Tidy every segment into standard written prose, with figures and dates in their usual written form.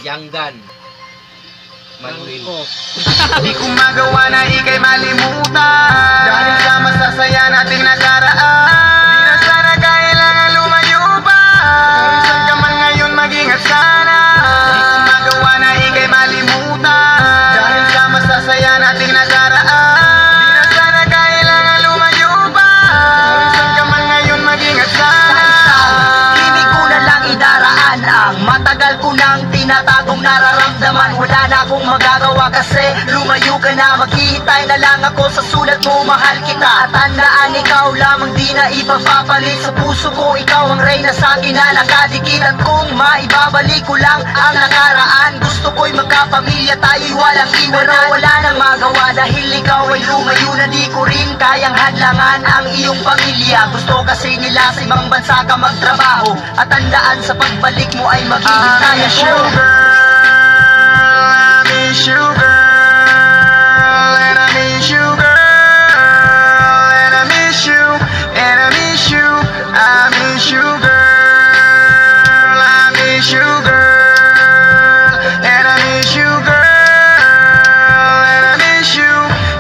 Yanggan Manuel. Di ko magawa na ika'y malimutan dahil sa masasaya nating nakaraan. Di na sana kailangan lumayo pa, kung saan ka man ngayon mag-ingat sana. Di ko magawa na ika'y malimutan dahil sa masasaya nating nakaraan. Di na sana kailangan lumayo pa, kung saan ka man ngayon mag-ingat sana. Hindi ko na lang idaraan ang matagal ko nang tinatagong nararamdaman. Wala na akong magagawa kasi lumayo ka na. Maghihintay na lang ako sa sulat mo, mahal kita. At tandaan, ikaw lamang di na ipagpapalit sa puso ko. Ikaw ang reyna sa akin na nakadikit. At kung maibabalik ko lang ang nakaraan, gusto ko'y magkapamilya, tayo'y walang iwan. Pero wala nang magawa dahil ikaw ay lumayo na. Di ko rin kayang hadlangan ang iyong pamilya. Gusto kasi nila sa ibang bansa ka magtrabaho. At tandaan, sa pagbalik mo ay maghihintay I miss ako. you, girl. I miss you, girl. And I miss you, girl. And I miss you. And I miss you. I miss you, girl. I miss you, girl. And I miss you, girl. And I miss you.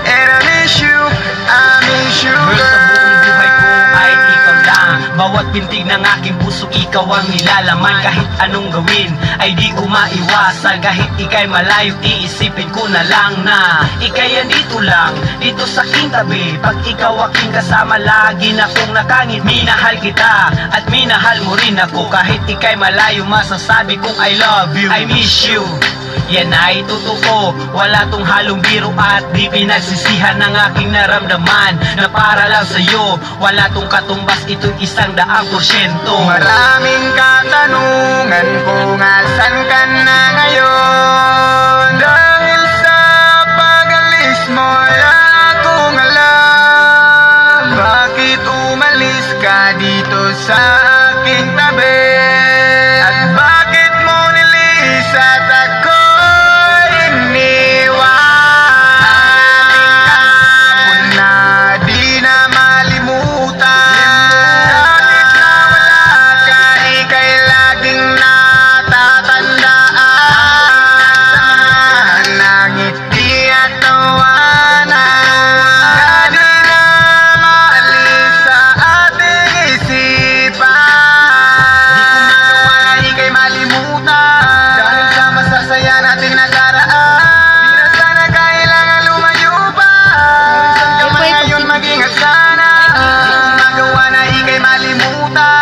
And I miss you. I miss you, Girl, sa girl. buong buhay ko ay ikaw lang. Bawat pintig ng aking puso, ikaw ang nilalaman. Kahit anong gawin ay di ko maiwasan. Kahit ika'y malayo, iisipin ko na lang na ika'y andito lang, dito sa aking tabi. Pag ikaw aking kasama, lagi na kong nakangit. Minahal kita at minahal mo rin ako. Kahit ika'y malayo, masasabi kong I love you, I miss you. Yan ay totoo, wala tong halong biro at di pinagsisihan ng aking naramdaman na para lang sa'yo. Wala tong katumbas, ito'y 100%. Maraming katanungan kung asan ka na ngayon. Dahil sa pag-alis mo ay akong alam. Bakit umalis ka dito sa aking tabi? At bakit mo nilis at ako'y iniwan? Ako na di na malimutan. Kahit na wala ka, ika'y laging natatandaan. Ang ngiti at tawanan, di na maalis sa ating isipan. Di ko magawa na ika'y malimutan dahil sa masasaya nating nakaraan. Di na sana kailangan lumayo pa, kung saan ka man ngayon mag-ingat sana. Di ko magawa na ika'y malimutan